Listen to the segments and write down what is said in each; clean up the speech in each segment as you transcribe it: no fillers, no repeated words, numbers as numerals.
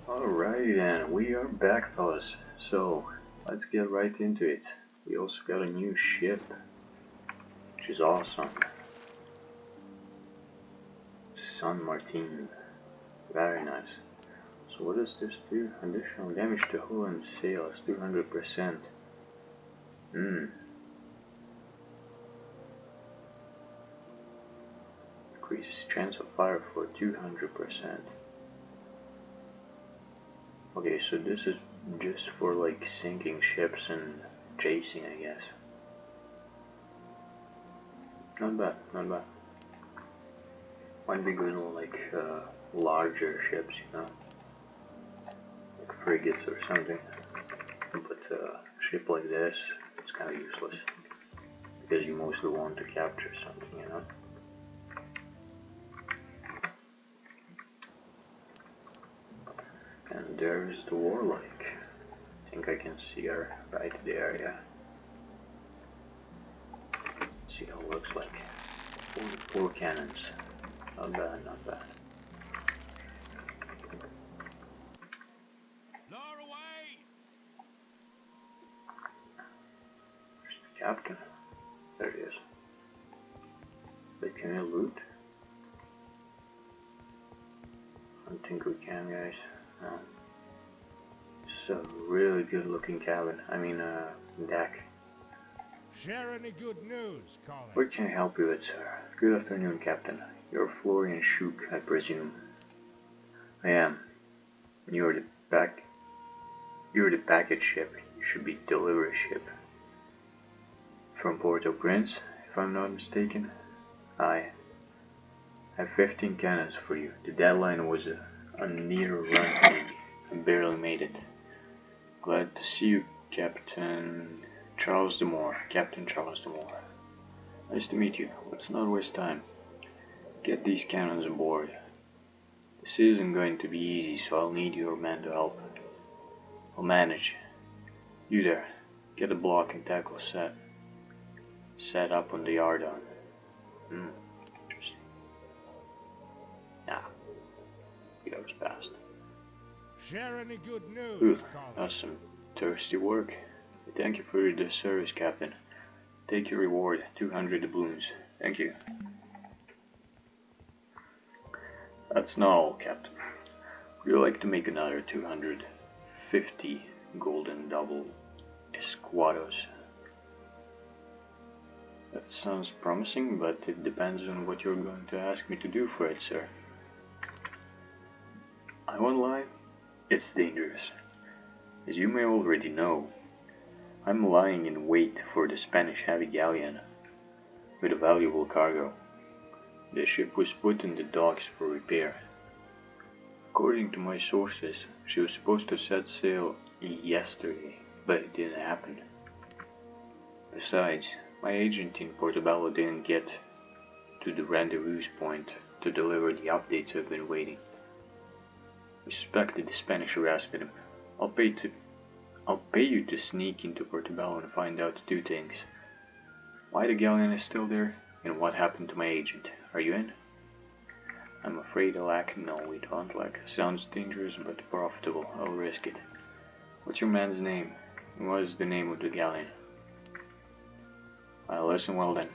Alrighty then, we are back fellas, so let's get right into it. We also got a new ship, which is awesome. San Martin, very nice. So what does this do? Additional damage to hull and sails, 200%. Increases chance of fire for 200%. Okay, so this is just for like sinking ships and chasing, I guess. Not bad, not bad. Might be good on like larger ships, you know, like frigates or something. But a ship like this, it's kind of useless because you mostly want to capture something, you know. And there's the Warlike. I think I can see her right there, yeah. Let's see how it looks like. 44 cannons. Not bad, not bad. Lower away! There's the captain. There he is. Wait, can we loot? I don't think we can, guys. No. It's a really good looking cabin. I mean, deck. Share any good news, Colin? What can I help you with, sir? Good afternoon, Captain. You're Florian Schuck, I presume. I am. You're the package ship. You should be delivery ship. From Port-au-Prince, if I'm not mistaken. I have 15 cannons for you. The deadline was a near run. I barely made it. Glad to see you, Captain Charles de Moore. Captain Charles de Moore. Nice to meet you. Let's not waste time. Get these cannons aboard. This isn't going to be easy, so I'll need your men to help. I'll manage. You there, get a block and tackle set up on the yardarm. Interesting. Ah, 3 hours passed. Share any good news, Ooh, Colin? that's some thirsty work. Thank you for your service, Captain. Take your reward, 200 doubloons. Thank you. That's not all, Captain. Would you like to make another 250 golden double escuadros? That sounds promising, but it depends on what you're going to ask me to do for it, sir. I won't lie, it's dangerous. As you may already know, I'm lying in wait for the Spanish heavy galleon with a valuable cargo. The ship was put in the docks for repair. According to my sources, she was supposed to set sail yesterday, but it didn't happen. Besides, my agent in Portobello didn't get to the rendezvous point to deliver the updates I've been waiting. We suspected the Spanish arrested him. I'll pay you to sneak into Portobello and find out 2 things. Why the galleon is still there, and what happened to my agent. Are you in? I'm afraid alack, no we don't. Like, sounds dangerous but profitable. I'll risk it. What's your man's name? What is the name of the galleon? Listen well then.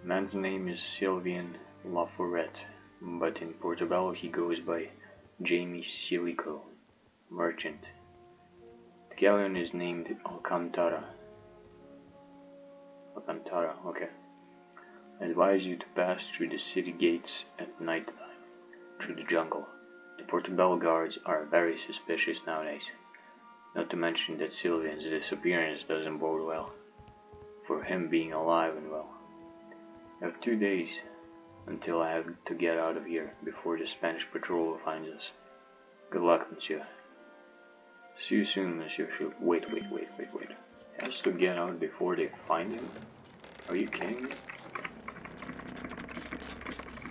The man's name is Sylvain Laforet, but in Portobello he goes by Jamie Silico, merchant. The galleon is named Alcantara. Alcantara, okay. I advise you to pass through the city gates at night time, through the jungle. The Portobello guards are very suspicious nowadays. Not to mention that Sylvian's disappearance doesn't bode well, for him being alive and well. I have 2 days until I have to get out of here before the Spanish patrol finds us. Good luck, monsieur. See you soon, Monsieur Schuck. Wait. He has to get out before they find him? Are you kidding me?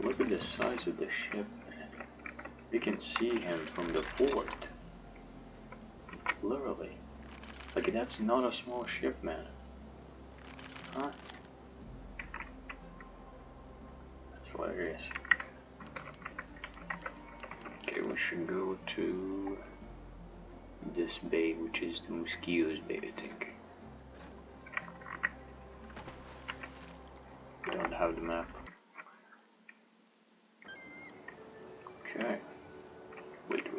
Look at the size of the ship, man. We can see him from the fort. Literally. Like, that's not a small ship, man. Huh? That's hilarious. Okay, we should go to this bay, which is the Mosquitoes Bay, I think. I don't have the map. Okay. Wait.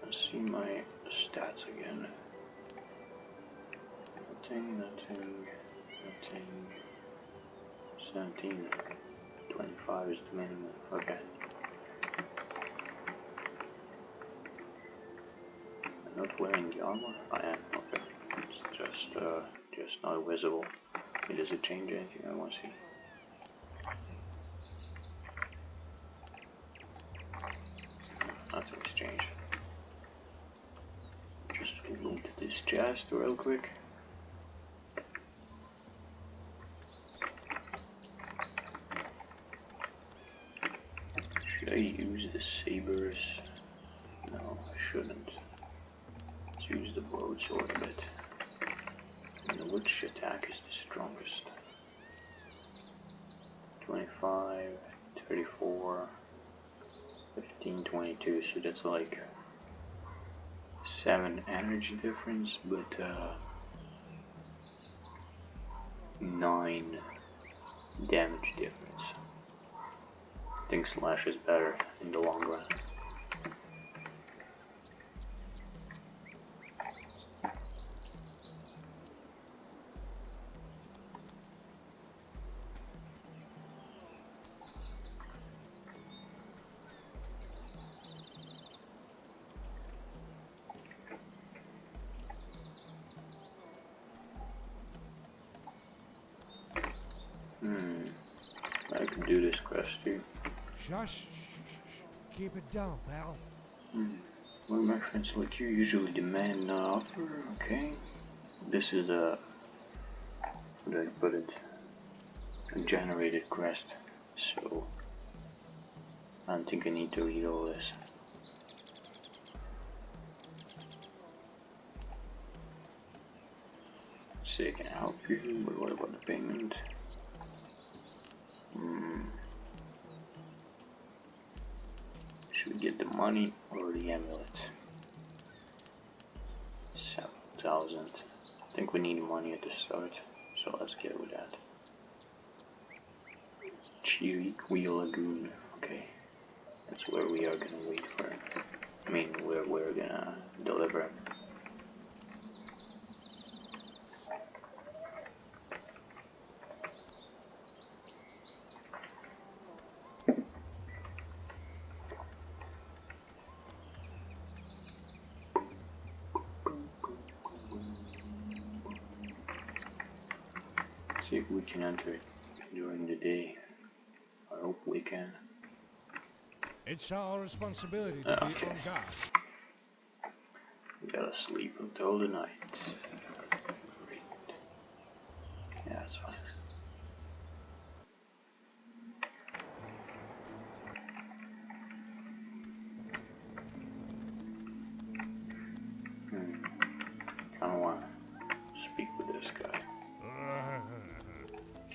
Let's see my stats again. Nothing. 17. 25 is the minimum. Okay. I'm not wearing the armor? I am. Okay. It's just not visible. Does it change anything? I want to see. Nothing's changed. Just loot this chest real quick. Should I use the sabers? No, I shouldn't. Let's use the broadsword a bit. And which attack is the strongest? 25, 34, 15, 22, so that's like 7 energy difference, but 9 damage difference. I think slash is better in the long run. I could do this quest too. Shush. Keep it down, pal. Well, my friends like you usually demand not offer, okay? This is a, how do I put it, a generated quest, so I don't think I need to read all this. Say I can help you, but what about the payment? Should we get the money or the amulet? 7,000. I think we need money at the start, so let's get with that. Chiriqui Lagoon. Okay, that's where we are gonna wait for him. I mean, where we're gonna deliver him. See if we can enter it during the day. I hope we can. It's our responsibility to be on guard. We gotta sleep until the night. Great. Yeah, that's fine. Kinda wanna speak with this guy.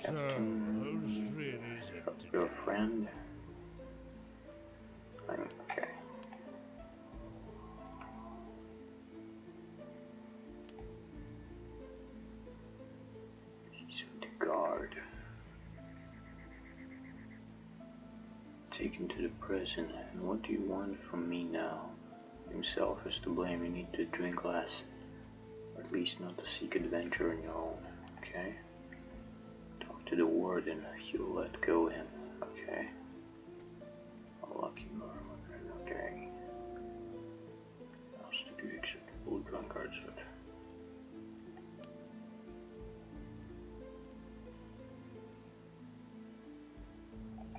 Captain, whose thread is it? your friend? Okay. He's with the guard. Taken to the prison. And what do you want from me now? Himself is to blame. You need to drink less. Or at least not to seek adventure on your own. Okay? Talk to the warden. He'll let go him. Okay? A lucky murmur. Okay. Else to be acceptable drunkards.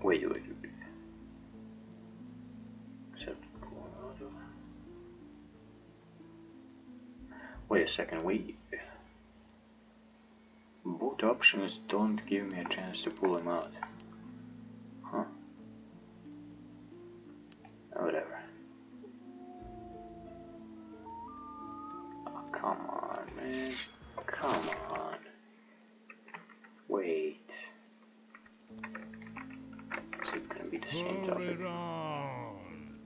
Wait. Acceptable. Wait a second, wait. Both options don't give me a chance to pull him out. Huh. Whatever. Oh, come on, man. Come on. Wait. Is it gonna be the same Pull topic? it on.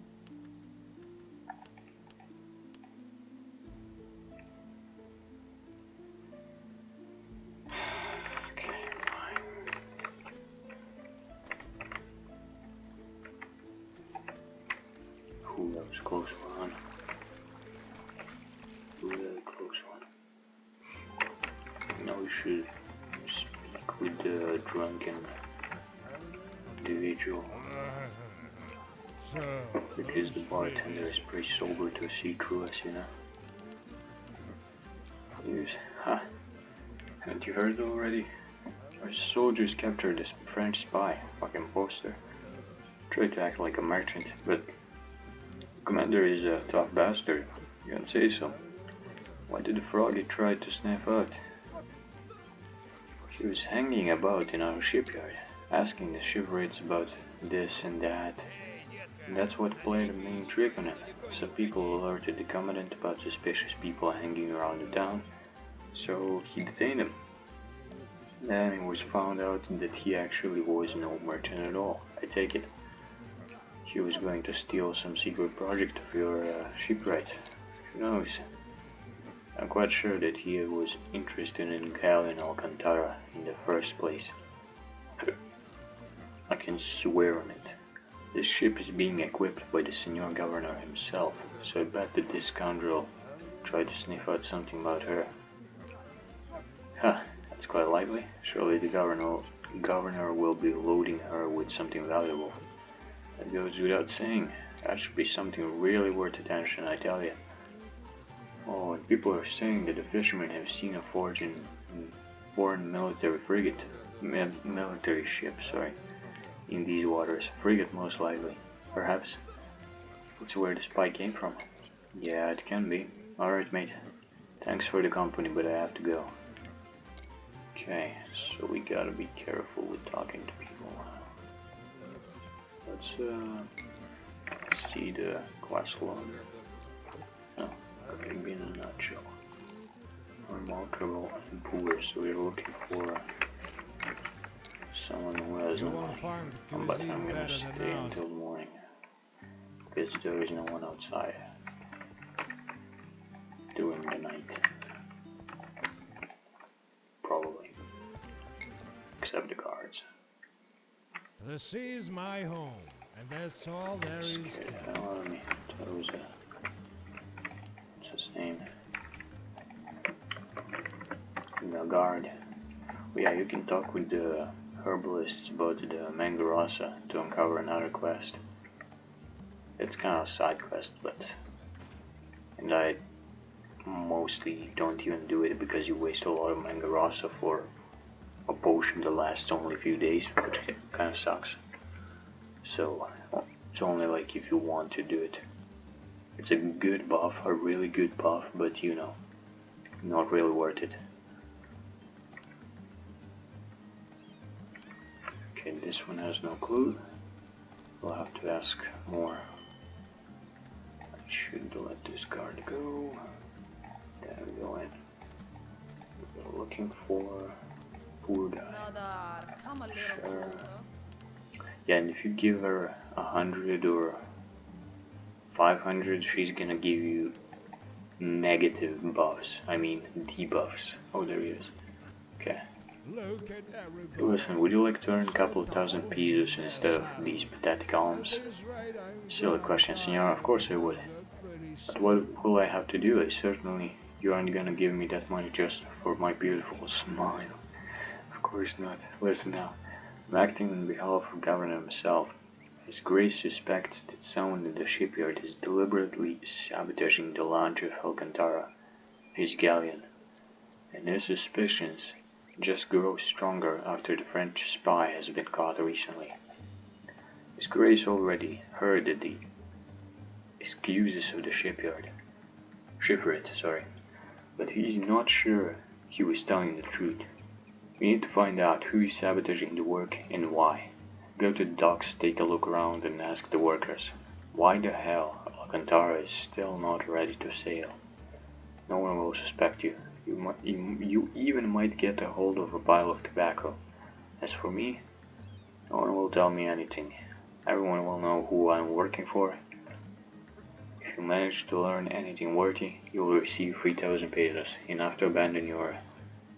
Ooh, that was a close one. Ooh, that was a close one. Now we should speak with the drunken individual. Because the bartender is pretty sober to see through us, you know. News. Ha! Haven't you heard already? Our soldiers captured this French spy, fucking poster. Tried to act like a merchant, but commander is a tough bastard. You can't say so. Why did the froggy try to sniff out? He was hanging about in our shipyard, asking the shipwrights about this and that. And that's what played the main trick on him. Some people alerted the commandant about suspicious people hanging around the town, so he detained him. Then it was found out that he actually was no merchant at all. I take it he was going to steal some secret project of your shipwright. Who knows? I'm quite sure that he was interested in Galleon Alcantara in the first place. I can swear on it. This ship is being equipped by the Senior Governor himself, so I bet that this scoundrel tried to sniff out something about her. Huh, that's quite likely. Surely the governor will be loading her with something valuable. That goes without saying. That should be something really worth attention, I tell you. Oh, and people are saying that the fishermen have seen a foreign military frigate, military ship, sorry, in these waters. Frigate most likely. Perhaps that's where the spy came from. Yeah, it can be. Alright, mate. Thanks for the company, but I have to go. Okay, so we gotta be careful with talking to people. Let's see the quest log. No, maybe in a nutshell. Remarkable and poor, so we're looking for someone who has no money. But I'm gonna stay until morning, because there is no one outside during the night. Probably. Except the guards. The sea is my home, and that's all there is to it. Let me close it. What's his name? The guard. Well, yeah, you can talk with the herbalists about the Mangarosa to uncover another quest. It's kind of a side quest, and I mostly don't even do it because you waste a lot of Mangarosa for a potion that lasts only a few days, which kind of sucks. So it's only like if you want to do it. It's a good buff, a really good buff, but you know, not really worth it. Okay, this one has no clue. We'll have to ask more. I should let this guard go. There we go in. We're looking for poor guy. Sure. Yeah, and if you give her 100 or 500, she's gonna give you negative buffs. I mean debuffs. Oh, there he is. Okay. Listen, would you like to earn a couple of thousand pieces instead of these pathetic alms? Silly question, senor. Of course I would. But what will I have to do? You aren't gonna give me that money just for my beautiful smile. Of course not. Listen now. I'm acting on behalf of Governor himself. His Grace suspects that someone in the shipyard is deliberately sabotaging the launch of Alcantara, his galleon. And his suspicions just grow stronger after the French spy has been caught recently. His Grace already heard the excuses of the shipwright, but he's not sure he was telling the truth. We need to find out who is sabotaging the work and why. Go to the docks, take a look around and ask the workers, why the hell Alcantara is still not ready to sail? No one will suspect you. You even might get a hold of a pile of tobacco. As for me, no one will tell me anything. Everyone will know who I'm working for. If you manage to learn anything worthy, you will receive 3,000 pesos, enough to abandon your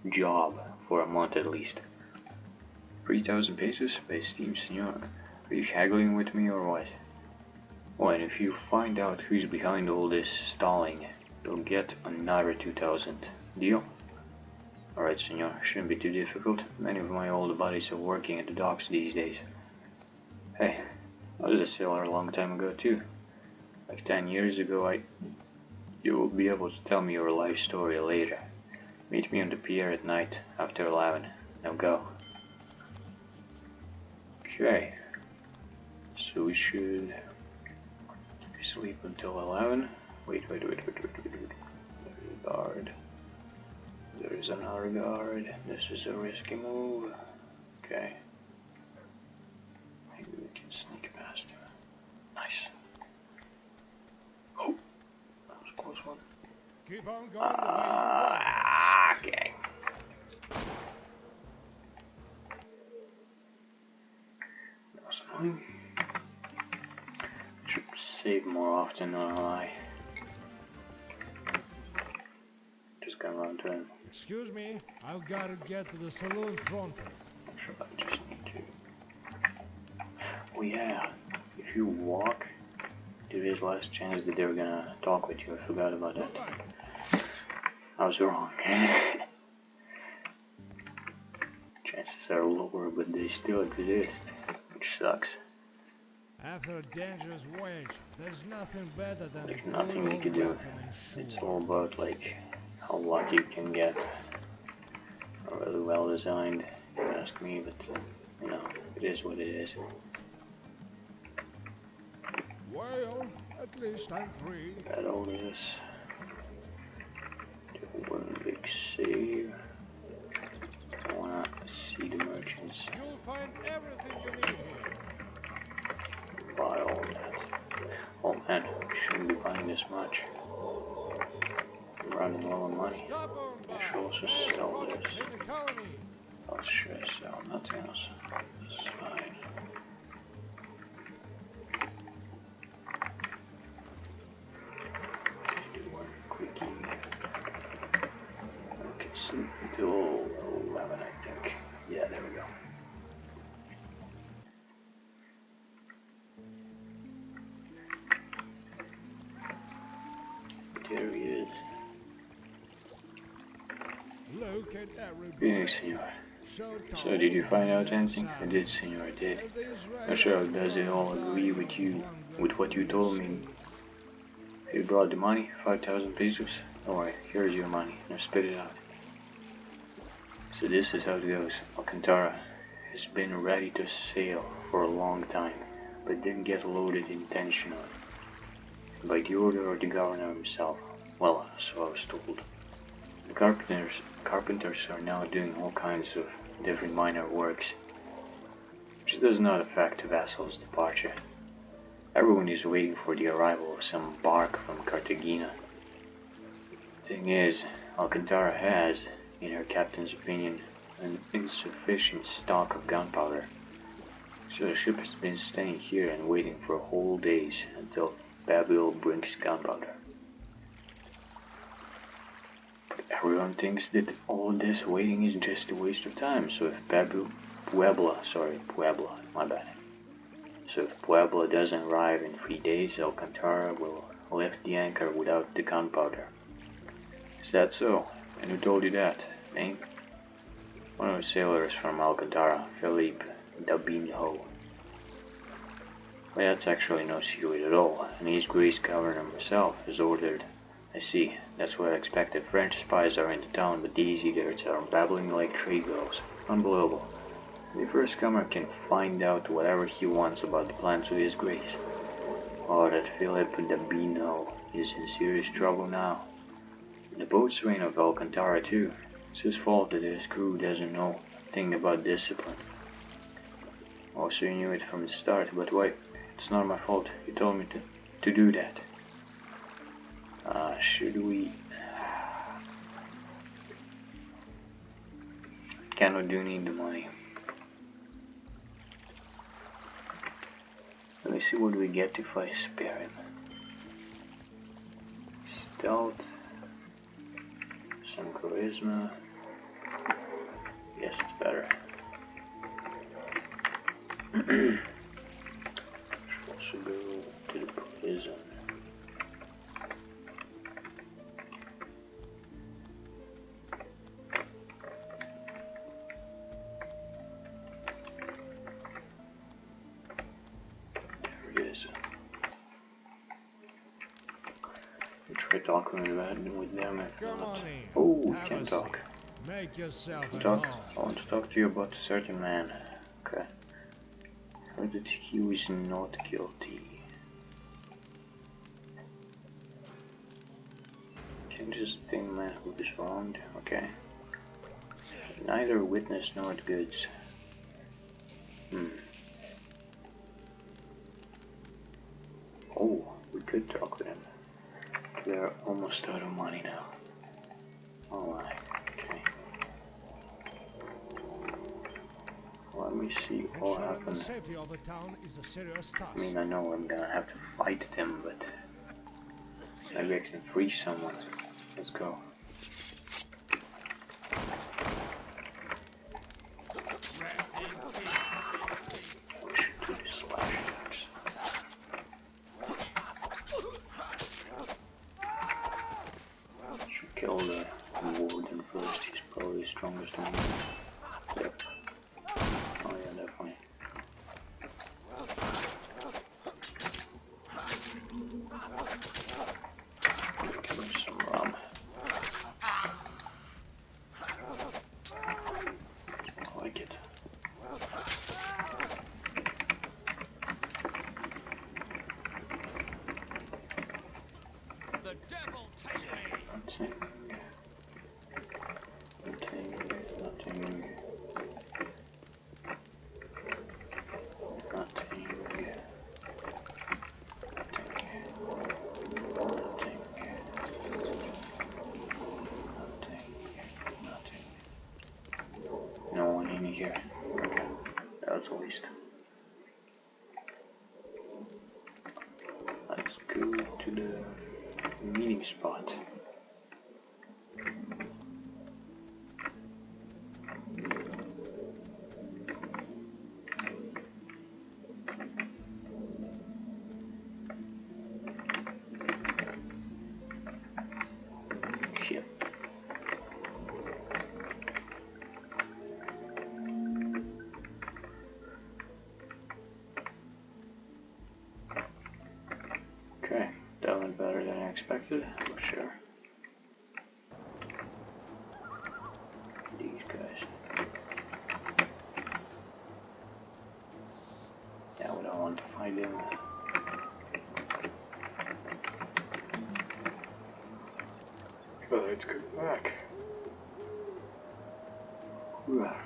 job for a month at least. 3,000 pesos by esteemed senor. Are you haggling with me or what? Oh, and if you find out who's behind all this stalling, you'll get another 2000. Deal? Alright, senor, shouldn't be too difficult. Many of my old buddies are working at the docks these days. Hey, I was a sailor a long time ago too. Like 10 years ago. You will be able to tell me your life story later. Meet me on the pier at night after 11. Now go. Okay. So we should sleep until 11. Wait. Guard. There is another guard. This is a risky move. Okay. Maybe we can sneak past him. Nice. Oh, that was a close one. Keep on going. Okay. That was annoying. Should save more often, not gonna lie. Just gonna run to him. Excuse me, I've got to get to the saloon pronto. I'm sure I just need to. Oh yeah, if you walk, there is less chance that they're gonna talk with you. I forgot about that. I was wrong. Chances are lower, but they still exist, which sucks. After a dangerous voyage, there's nothing better than There's nothing you can do. It's all about like how lucky you can get. Really well designed, if you ask me, but you know, it is what it is. Well, at least I'm free. Got all this. Do one big save. I wanna see the merchants. You'll find everything you need here. Buy all that. Oh man, we shouldn't be buying this much. I'm running low on money. I should also sell this. What should I sell? Nothing else. That's fine. Do one quickie. We can sleep until 11, I think. Yeah, there we go. There he is. Look at everybody. Greetings, senor. So did you find out anything? I did, senor, I did. Not sure, does it all agree with you, with what you told me? You brought the money, 5,000 pesos? Don't worry, here's your money, now spit it out. So this is how it goes. Alcantara has been ready to sail for a long time, but didn't get loaded intentionally. By the order of the governor himself. Well, so I was told. The carpenters are now doing all kinds of different minor works, which does not affect the vessel's departure. Everyone is waiting for the arrival of some bark from Cartagena. Thing is, Alcantara has, in her captain's opinion, an insufficient stock of gunpowder. So the ship has been staying here and waiting for whole days until Babel brings gunpowder. But everyone thinks that all this waiting is just a waste of time, so if Puebla, my bad. So if Puebla doesn't arrive in 3 days, Alcantara will lift the anchor without the gunpowder. Is that so? And who told you that? Name? One of the sailors from Alcantara, Felipe Dabinho. Well, that's actually no secret at all, and His Grace Governor himself has ordered. I see, that's what I expected. French spies are in the town, but these idiots are babbling like trade girls. Unbelievable. The first comer can find out whatever he wants about the plans of His Grace. Oh, that Philip Dabino is in serious trouble now. The boatswain of Alcantara too. It's his fault that his crew doesn't know a thing about discipline. Also, you knew it from the start, but why? It's not my fault. You told me to do that. Should we? Kinda do need the money. Let me see what we get if I spare him. Stealth. Some charisma. Yes, it's better. Should also go to the Try talking with them if Come not. on in. Oh, we Have can a talk. seat. Make yourself at Talk. home. I want to talk to you about a certain man. Okay. Heard that he was not guilty. Can just think man who was wronged. Okay. Neither witness nor goods. Oh, we could talk with him. We are almost out of money now. Alright, okay. Let me see what Ensuring the happened. safety of the town is a serious task. I mean, I know I'm gonna have to fight them, but maybe I can free someone. Let's go. We should do the slash attacks. Should kill the warden first. He's probably the strongest one. Yep. Oh yeah, definitely. Give him some rum. I like it. The devil take me! Nothing. Nothing. Nothing. No one in here. That's a waste. Let's go to the meeting spot. Yep. Okay, that went better than I expected, for sure. These guys. Yeah, we don't want to fight them. Well, let's go back. Ugh.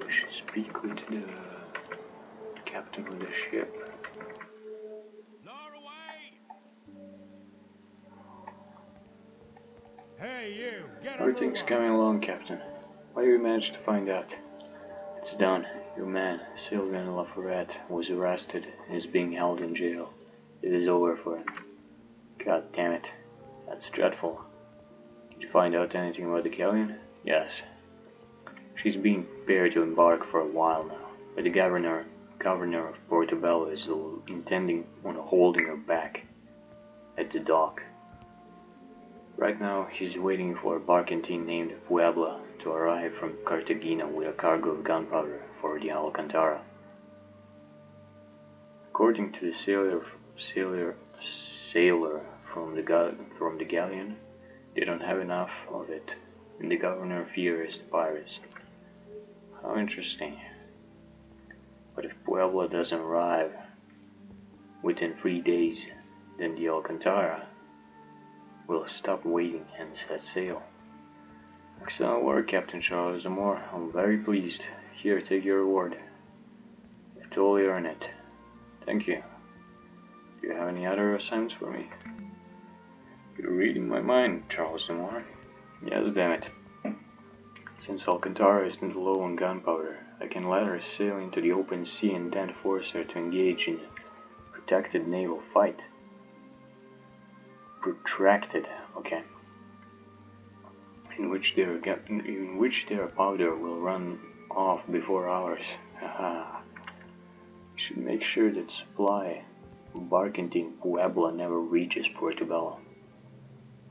We should speak with the captain of the ship. Lower away! Hey you, get a Everything's move on. coming along, Captain. What have you managed to find out? It's done. Your man, Sylvain Laforette, was arrested and is being held in jail. It is over for him. God damn it. That's dreadful. Did you find out anything about the galleon? Yes. She's being prepared to embark for a while now, but the governor of Portobello is intending on holding her back at the dock. Right now, he's waiting for a barkentine named Puebla to arrive from Cartagena with a cargo of gunpowder for the Alcantara. According to the sailor from the galleon, they don't have enough of it, and the governor fears the pirates. How interesting. But if Puebla doesn't arrive within 3 days, then the Alcantara will stop waiting and set sail. Excellent work, Captain Charles D'Amour. I'm very pleased. Here, take your reward. You've totally earned it. Thank you. Do you have any other assignments for me? You're reading my mind, Charles D'Amour. Yes, damn it. Since Alcantara isn't low on gunpowder, I can let her sail into the open sea and then force her to engage in a protected naval fight. protracted, okay, in which their powder will run off before ours. Haha. We should make sure that supply barked in Puebla never reaches Portobello.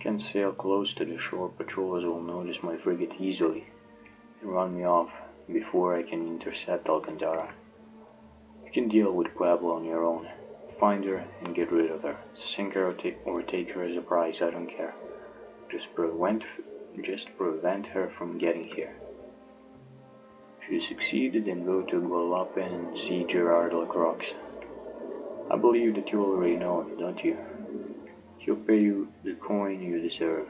Can't sail close to the shore. Patrollers will notice my frigate easily and run me off before I can intercept Alcantara. You can deal with Puebla on your own. Find her and get rid of her. Sink her or take her as a prize, I don't care. Just prevent her from getting here. If you succeed, then go to Guadalupe and see Gerard Lacroix. I believe that you already know him, don't you? He'll pay you the coin you deserve.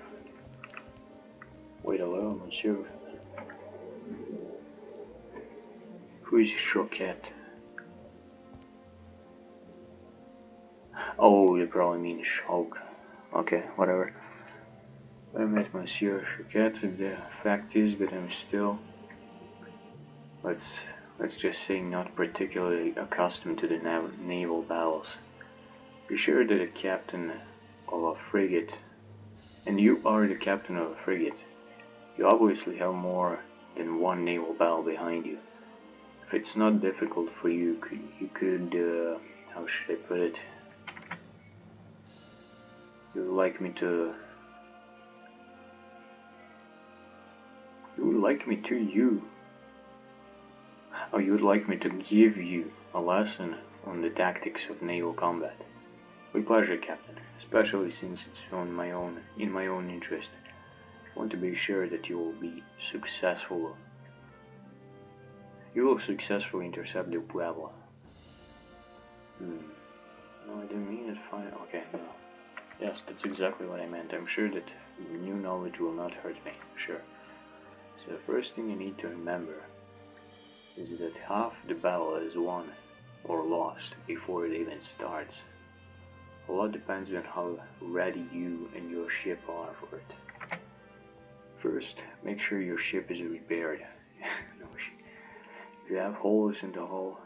Wait a little, monsieur. Who is Choquette? Oh, they probably mean Shulk. Okay, whatever. I met Monsieur Choquette. The fact is that I'm still, let's just say, not particularly accustomed to the naval battles. Be sure that a captain of a frigate, and you are the captain of a frigate, you obviously have more than one naval battle behind you. If it's not difficult for you, you could how should I put it? You would like me to give you a lesson on the tactics of naval combat. With pleasure, Captain, especially since it's in my own interest. I want to be sure that you will successfully intercept the Puebla. No, I didn't mean it. Fine. Okay, no. Yes, that's exactly what I meant. I'm sure that new knowledge will not hurt me. Sure. So the first thing you need to remember is that half the battle is won or lost before it even starts. A lot depends on how ready you and your ship are for it. First, make sure your ship is repaired. If you have holes in the hull,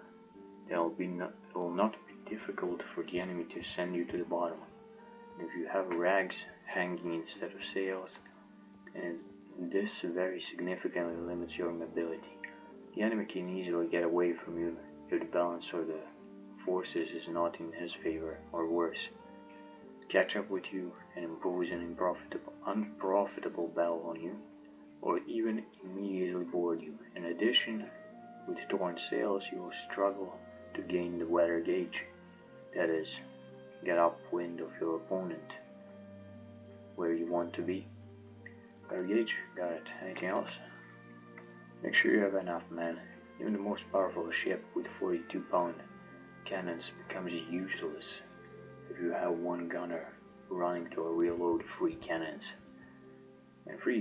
it will not be difficult for the enemy to send you to the bottom. And if you have rags hanging instead of sails, and this very significantly limits your mobility. The enemy can easily get away from you if the balance of the forces is not in his favor, or worse, catch up with you and impose an unprofitable battle on you, or even immediately board you. In addition, with torn sails, you will struggle to gain the weather gauge, that is, get upwind of your opponent where you want to be. Weather gauge, got it. Anything else? Make sure you have enough men. Even the most powerful ship with 42-pound cannons becomes useless if you have one gunner running to reload 3 cannons. And there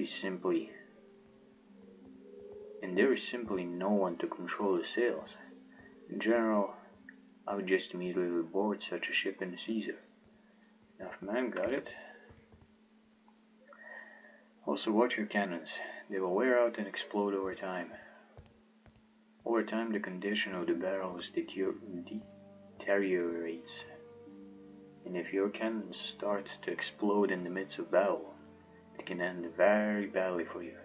is simply no one to control the sails. In general, I would just immediately board such a ship in the Caesar. Enough men, got it? Also watch your cannons. They will wear out and explode over time. Over time, the condition of the barrels deteriorates, and if your cannons start to explode in the midst of battle, it can end very badly for you.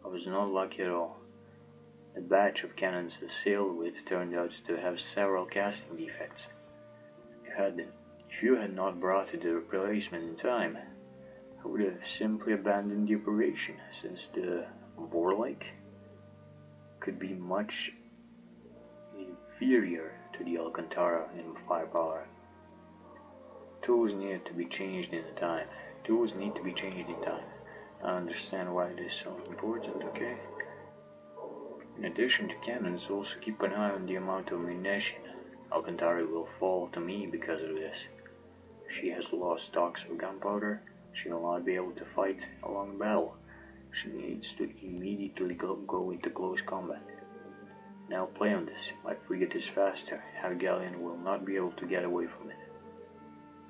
I was not lucky at all. The batch of cannons I sailed with turned out to have several casting defects. If you had not brought the replacement in time, I would have simply abandoned the operation, since the Vorlike could be much inferior to the Alcantara in firepower. Tools need to be changed in time. I understand why it is so important, okay? In addition to cannons, also keep an eye on the amount of munition. Alcantara will fall to me because of this. If she has lost stocks of gunpowder, she will not be able to fight a long battle. She needs to immediately go into close combat. Now play on this. My frigate is faster. Her galleon will not be able to get away from it.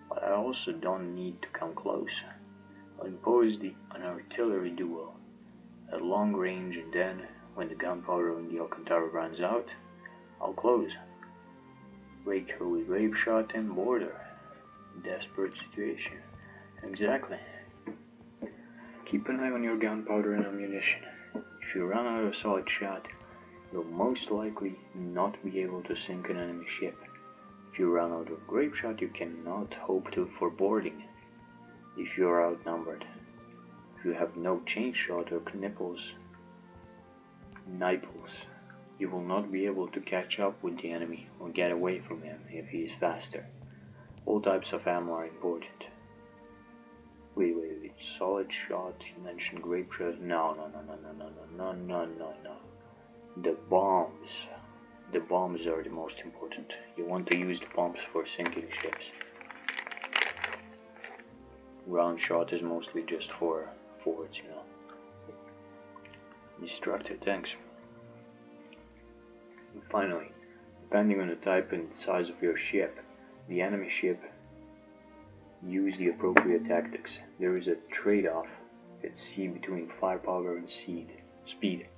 But I also don't need to come close. I'll impose an artillery duel at long range, and then, when the gunpowder on the Alcantara runs out, I'll close. Rake her with grape shot and board her. Desperate situation. Exactly. Keep an eye on your gunpowder and ammunition. If you run out of solid shot, you'll most likely not be able to sink an enemy ship. If you run out of grape shot, you cannot hope for boarding if you are outnumbered. If you have no chain shot or nipples, you will not be able to catch up with the enemy or get away from him if he is faster. All types of ammo are important. Wait, solid shot, you mentioned grape shot, no. The bombs are the most important. You want to use the bombs for sinking ships. Round shot is mostly just for forwards, you know. Destructor tanks. And finally, depending on the type and size of your ship, the enemy ship use the appropriate tactics. There is a trade-off at sea between firepower and speed.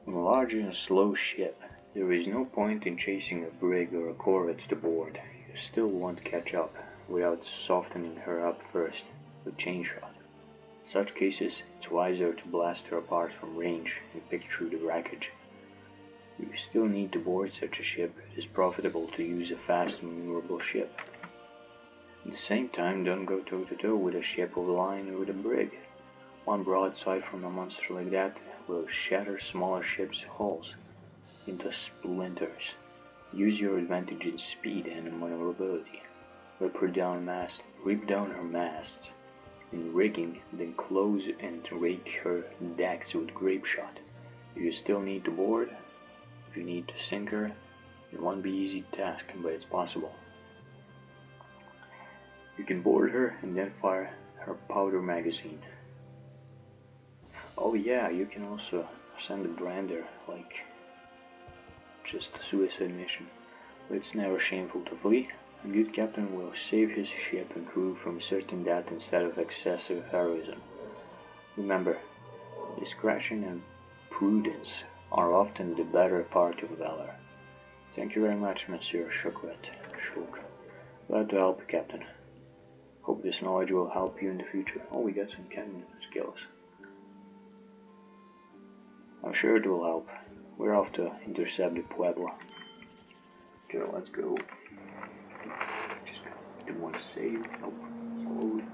On a large and slow ship, there is no point in chasing a brig or a corvette to board. You still want to catch up without softening her up first with chain shot. In such cases, it's wiser to blast her apart from range and pick through the wreckage. You still need to board such a ship. It is profitable to use a fast and maneuverable ship. At the same time, don't go toe-to-toe with a ship of line or with a brig. One broadside from a monster like that will shatter smaller ships' hulls into splinters. Use your advantage in speed and maneuverability. Rip down her masts in rigging, then close and rake her decks with grape shot. If you still need to board, if you need to sink her, it won't be an easy task, but it's possible. You can board her and then fire her powder magazine. Oh yeah, you can also send a brander, like just a suicide mission. But it's never shameful to flee. A good captain will save his ship and crew from certain death instead of excessive heroism. Remember, discretion and prudence are often the better part of valor. Thank you very much, Monsieur Shulk. Glad to help you, Captain. Hope this knowledge will help you in the future. Oh, we got some cannon skills. I'm sure it will help. We're off to intercept the Puebla. Okay, let's go. Just didn't want to save. Nope. Slowly.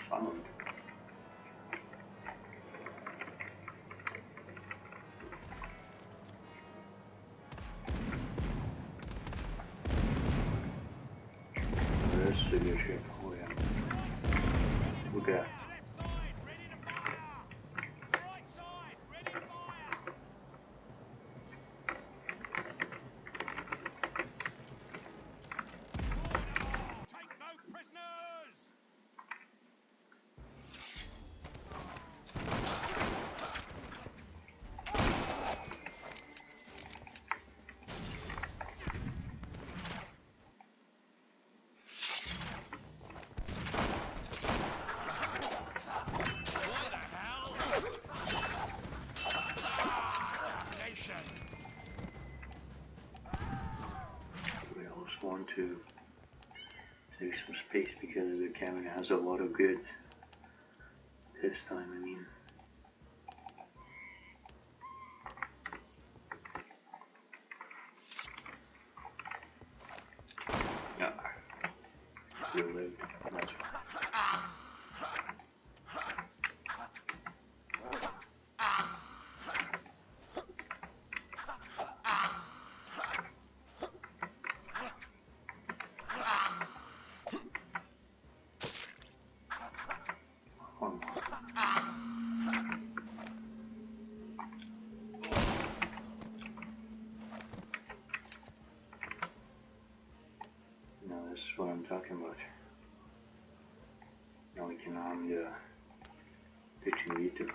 Sound. This is a good ship. Oh yeah. Look at that. Want to save some space because the cabin has a lot of goods this time, I mean. You lived, that's fine. talking about. Now we can arm the Chinguito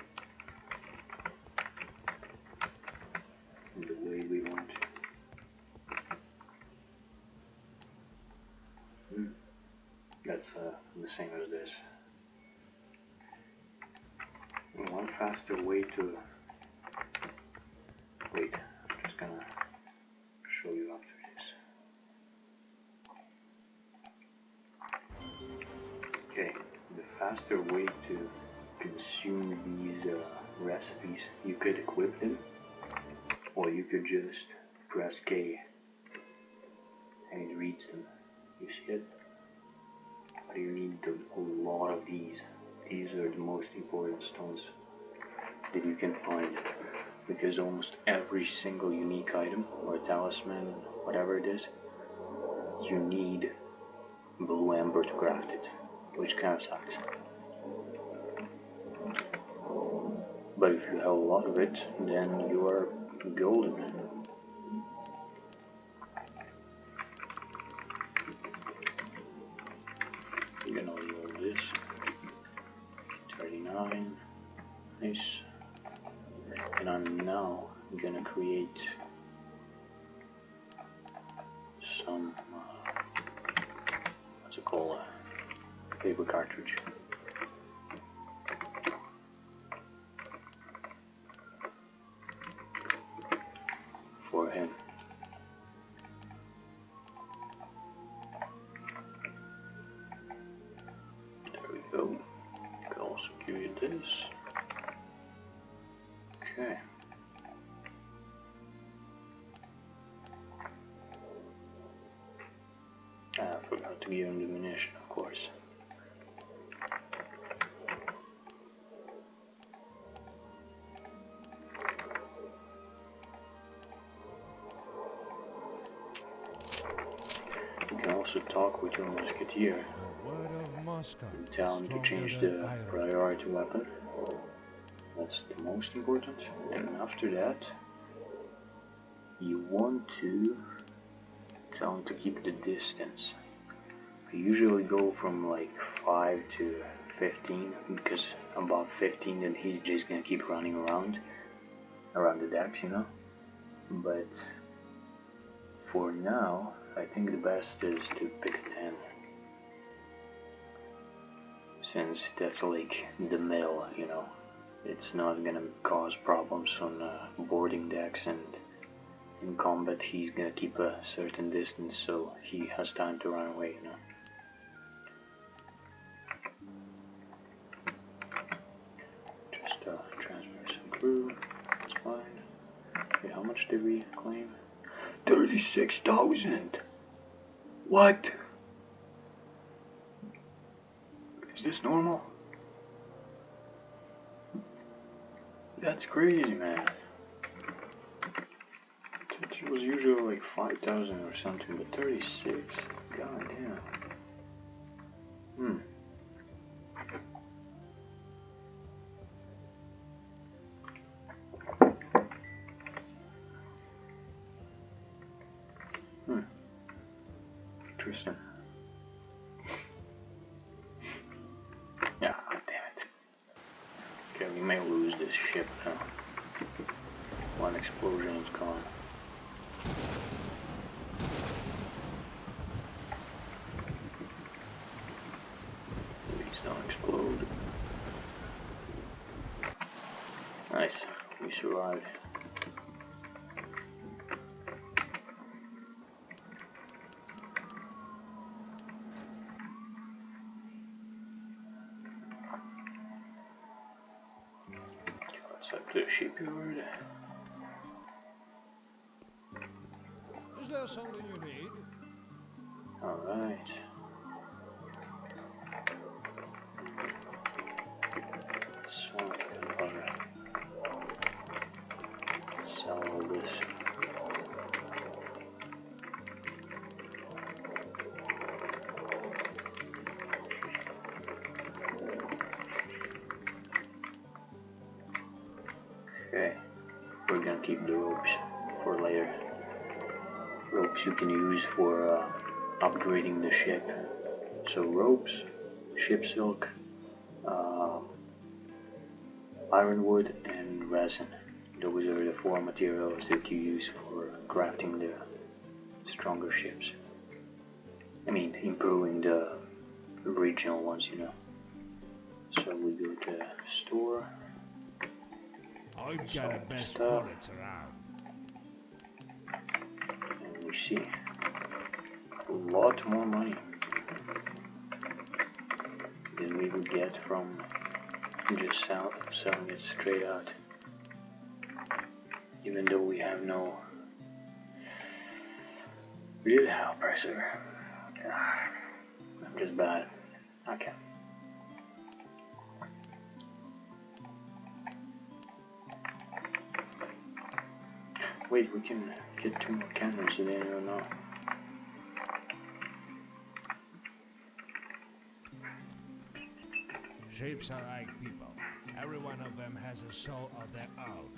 in the way we want. That's the same as this. One faster way to wait. I'm just gonna show you after this. Okay, the faster way to consume these recipes, you could equip them, or you could just press K and it reads them. You see it? But you need a lot of these. These are the most important stones that you can find, because almost every single unique item or talisman, whatever it is, you need blue amber to craft it, which kind of sucks. But if you have a lot of it, then you are golden. I'm gonna roll this. 39. Nice. And I'm now gonna create some what's it called? Paper cartridge. For him. There we go. You can also create this. Okay. I forgot to give him the munition, of course. You can also talk with your musketeer and tell him to change the priority weapon. That's the most important. And after that, you want to tell him to keep the distance. I usually go from like 5 to 15, because above 15 then he's just gonna keep running around the decks, you know. But for now, I think the best is to pick a 10, since that's like the middle, you know. It's not gonna cause problems on boarding decks, and in combat he's gonna keep a certain distance, so he has time to run away, you know. Just transfer some crew, that's fine. Wait, how much did we claim? 36,000! What? Is this normal? That's crazy, man. It was usually like 5,000 or something, but 36. God damn. Interesting. Yeah, damn it. Okay, we may lose this ship now. One explosion, it's gone. Please don't explode. Nice, we survived. Let's up to the shipyard. Is there something you need? Alright. So, sell all this. Okay, we're gonna keep the ropes for later. Ropes you can use for upgrading the ship. So ropes, ship silk, ironwood, and resin. Those are the 4 materials that you use for crafting the stronger ships. I mean, improving the original ones, you know. So we go to store. I've got Some the best stuff. products around. And we see a lot more money than we would get from just selling it straight out. Even though we have no real oppressor. I'm just bad. Okay. Wait, we can get 2 more cannons today, I don't know. Ships are like people. Every one of them has a soul of their own.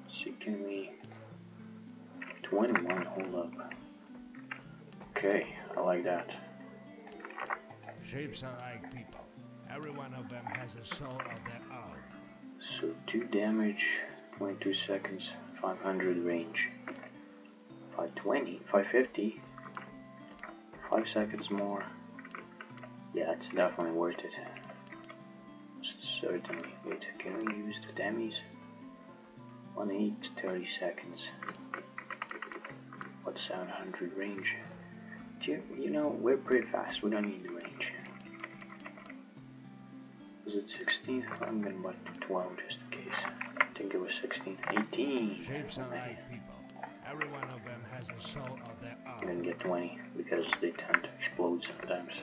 See, can we... 21, hold up. Okay, I like that. Ships are like people. Every one of them has a soul of their own. So 2 damage, 22 seconds, 500 range. 520, 550. 5 seconds more. Yeah, it's definitely worth it. Certainly. Wait, can we use the dummies? 1-8, 30 seconds. What's 700 range? You know, we're pretty fast, we don't need the range. Was it 16? I'm gonna buy 12 just in case. I think it was 16. 18! Ships are like people. Every one of them has a soul of their I'm own. gonna get 20 because they tend to explode sometimes.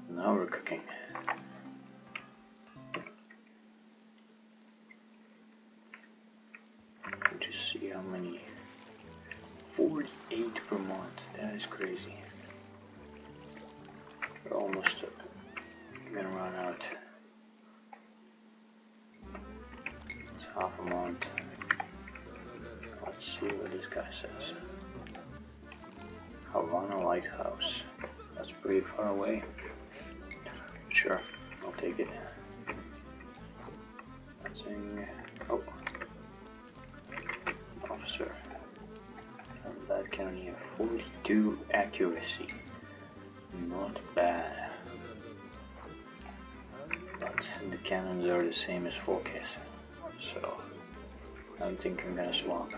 Now we're cooking. Just see how many. 48 per month. That is crazy. We're almost gonna run out. It's half a month. Let's see what this guy says. Havana Lighthouse. That's pretty far away. Sure, I'll take it. That's in. Oh. Officer. And that cannon here. 42 accuracy. Not bad. But the cannons are the same as focus. So I don't think I'm gonna swap.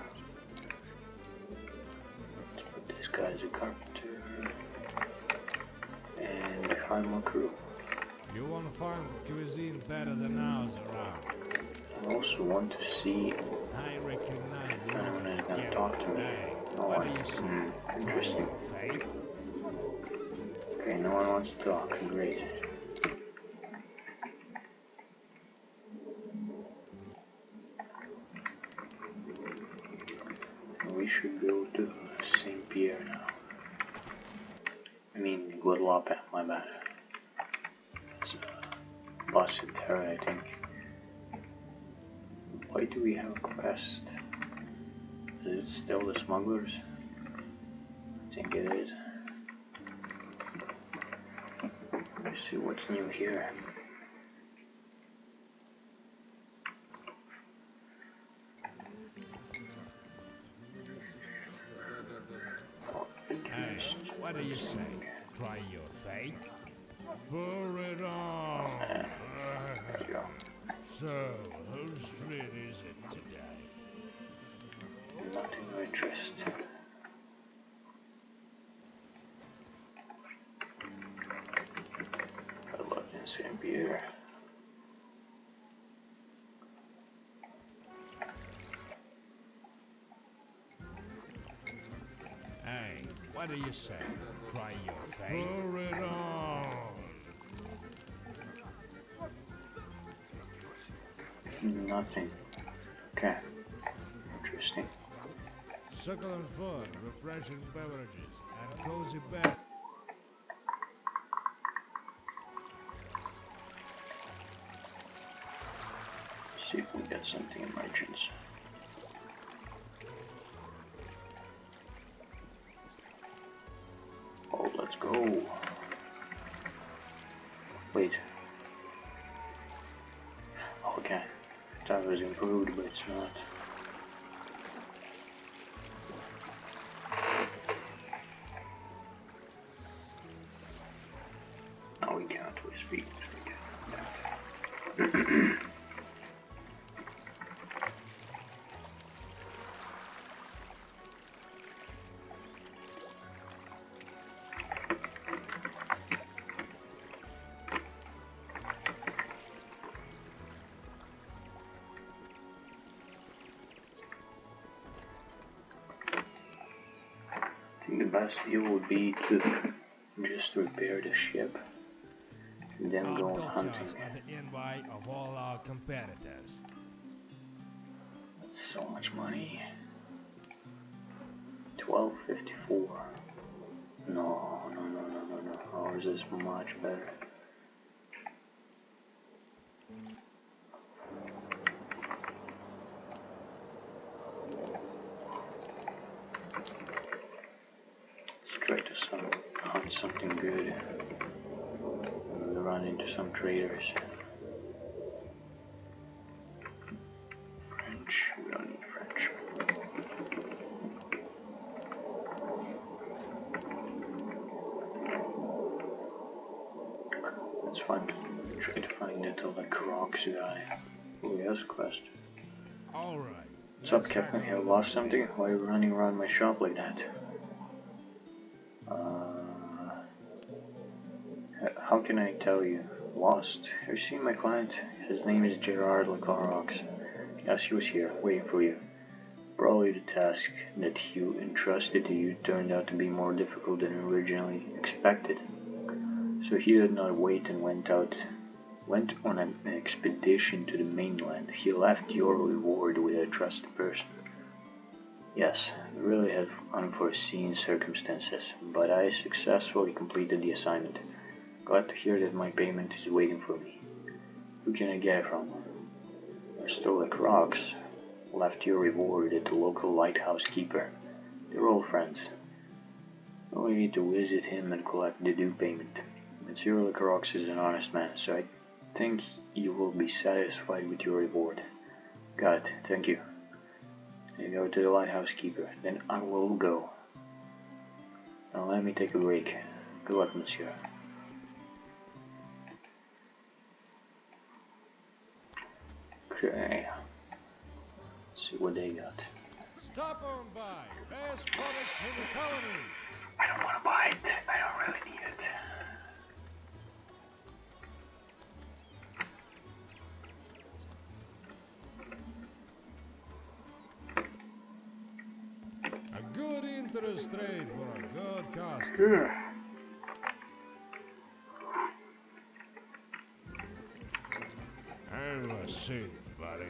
Let's put this guy as a carpenter. And 5 more crew. You won't find cuisine better than ours around. I also want to see I recognize if anyone is gonna talk to me. Hey, No what one. do you say? Interesting. Faith? Okay, no one wants to talk. Great. We should go to Saint Pierre now. I mean, Guadalupe, my bad. It's a bus in Terra, I think. Why do we have a quest? Is it still the smugglers? I think it is. Let's see what's new here. Oh, Hey, interesting. what do you say? Try your fate? Pour it on! There you go. So, whose street is it today? Nothing of interest. I love in Saint Pierre. Hey, what do you say? Try your fate? Pour it on! Nothing. Okay. Interesting. Succulent food, refreshing beverages, and cozy bed. See if we get something in merchants. stuff is improved, but it's not. No, we can't waste speed. I think the best deal would be to just repair the ship and then go on hunting. Are the invite of all our competitors. That's so much money. 1254. No. Ours is much better. Let's try to hunt something good. We'll run into some traders. French, we don't need French. It's fun to try to find that like rocks guy. Oh, yes, quest. Alright. What's up, Captain? Have you lost something? Why are you running around my shop like that? How can I tell you? Lost? Have you seen my client? His name is Gerard Leclarox. Yes, he was here, waiting for you. Probably the task that he entrusted to you turned out to be more difficult than originally expected. So he did not wait and went on an expedition to the mainland. He left your reward with a trusted person. Yes, we really had unforeseen circumstances, but I successfully completed the assignment. Glad to hear that my payment is waiting for me. Who can I get it from? Mr. Lecrox left your reward at the local lighthouse keeper. They're all friends. Only need to visit him and collect the due payment. Monsieur Lecrox is an honest man, so I think you will be satisfied with your reward. Got it, thank you. You go to the lighthouse keeper, then I will go. Now let me take a break. Good luck, monsieur. Okay. Let's see what they got. Stop on by. Best products in the colony. I don't want to buy it. I don't really need it. A good interest rate for a good cost. Yeah. And let's see, buddy.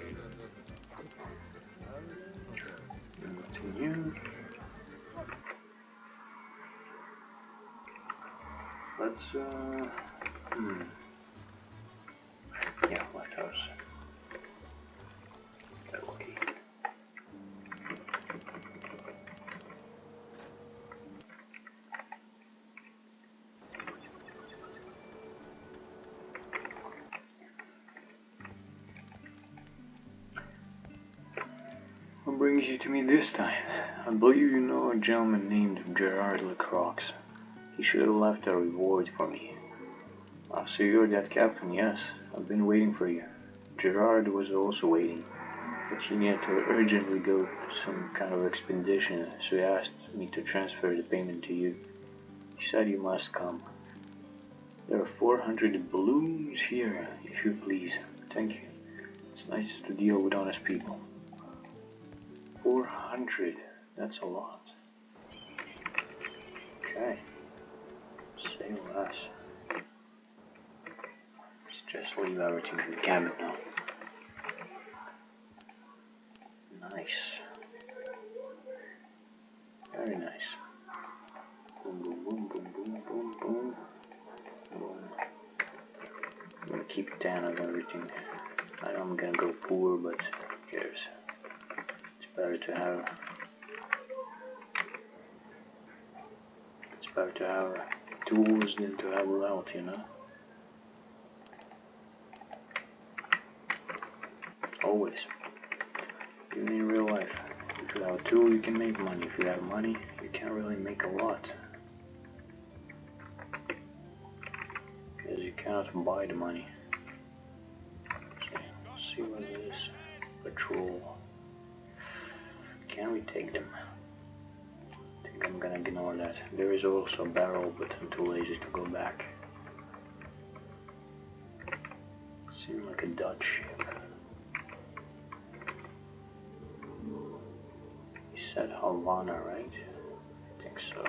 Continue. Let's yeah, lighthouse. That way. What brings you to me this time? I believe you know a gentleman named Gerard Lecrox. He should have left a reward for me. So you're that captain, yes. I've been waiting for you. Gerard was also waiting, but he needed to urgently go to some kind of expedition, so he asked me to transfer the payment to you. He said you must come. There are 400 balloons here, if you please. Thank you. It's nice to deal with honest people. 400, that's a lot. Okay. Say less. Let's just leave everything in the cabin now. Nice. Very nice. Boom, boom, boom, boom, boom, boom, boom. Boom. I'm gonna keep 10 of everything. I know I'm gonna go poor, but who cares? It's better to have tools than to have wealth, you know? Oh, always. Even in real life. If you have a tool, you can make money. If you have money, you can't really make a lot. Because you cannot buy the money. So, let's see what it is. Patrol. Can we take them? I think I'm gonna ignore that. There is also a barrel, but I'm too lazy to go back. Seems like a Dutch ship. He said Havana, right? I think so.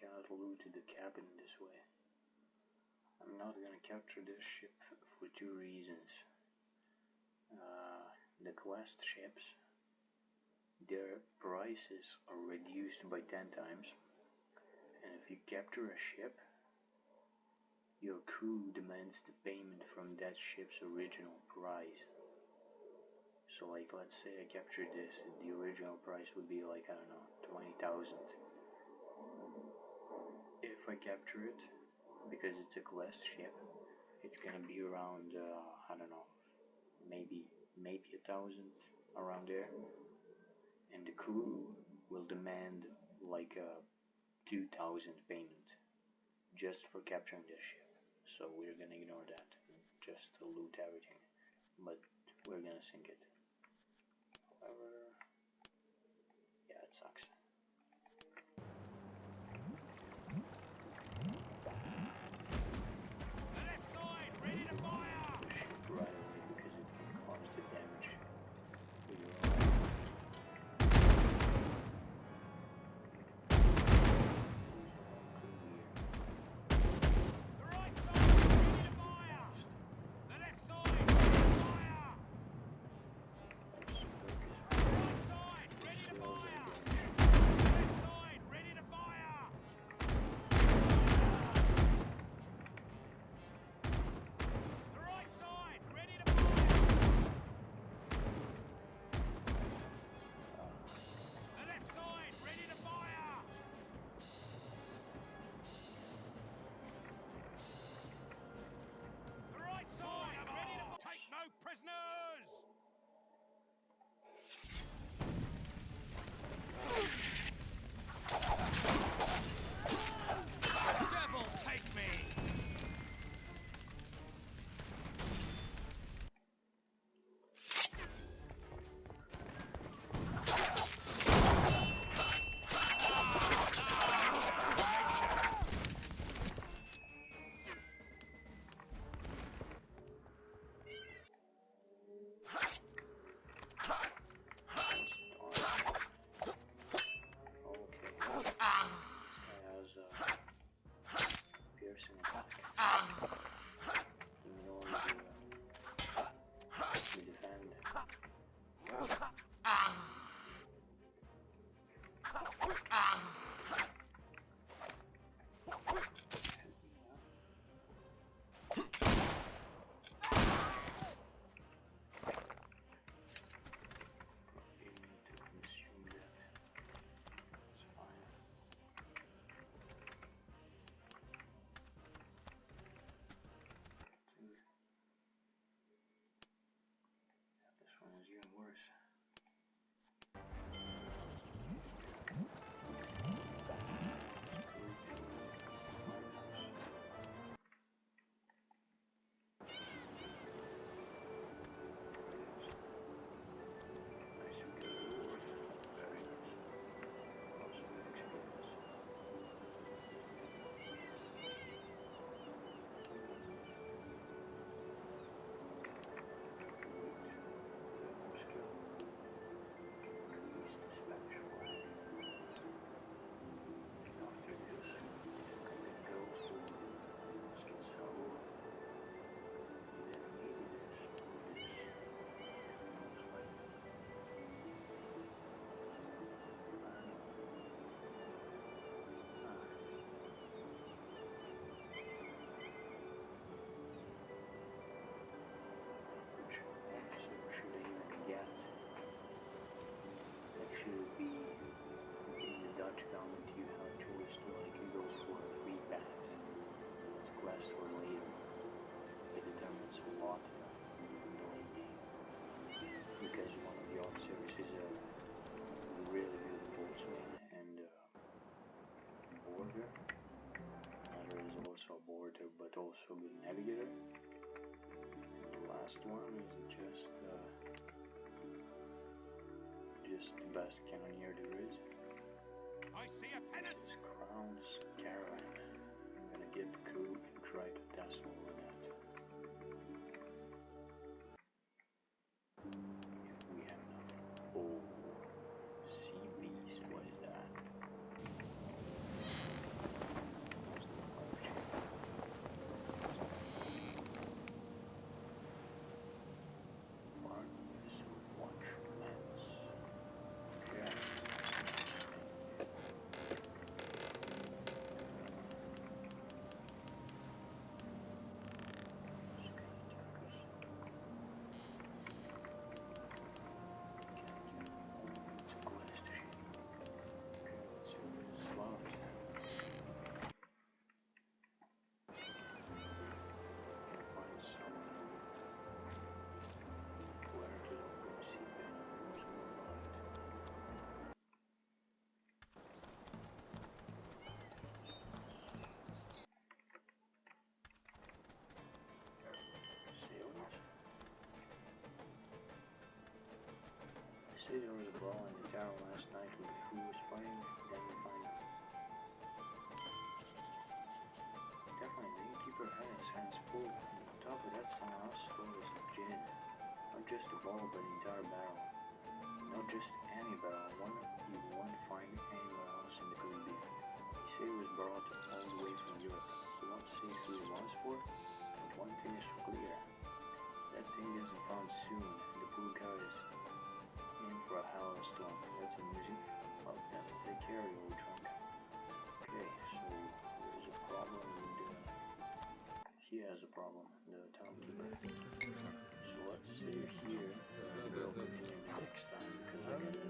Cannot loot the cabin this way. I'm not gonna capture this ship for two reasons. The quest ships, their prices are reduced by 10 times, and if you capture a ship, your crew demands the payment from that ship's original price. So like, let's say I captured this, the original price would be like, I don't know, 20,000. If I capture it, because it's a quest ship, it's gonna be around, I don't know, maybe 1,000, around there. And the crew will demand like a 2,000 payment just for capturing this ship. So we're gonna ignore that, just to loot everything. But we're gonna sink it. However, yeah, it sucks. last or later. It determines a lot in the late game. Because one of the officers is a really good boatsman and boarder. Another is also a boarder but also a good navigator. And the last one is just the best cannoneer there is. I see a pennant! This is Crown's Caravan. I'm gonna get the crew and try to tassel with that. If we have enough. Oh, sea beast, what is that? What's the function? Partners watchmans. Okay, that's interesting. Say there was a brawl in the tower last night with who was fighting, then we find out. Definitely, the innkeeper had his hands full, and on top of that someone else stole his gin. Not just the ball, but the entire barrel. Not just any barrel, one you won't find anywhere else in the Caribbean. He said it was brought all the way from Europe. He won't say who it was for, but one thing is clear. That thing isn't found soon, and the poor guy is in for a hell of a storm. That's amusing. Well, that will take care of you, old trunk. Okay, so there's a problem with he has a problem, the townkeeper. So let's save here, and we'll continue the next time because I gotta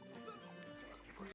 go.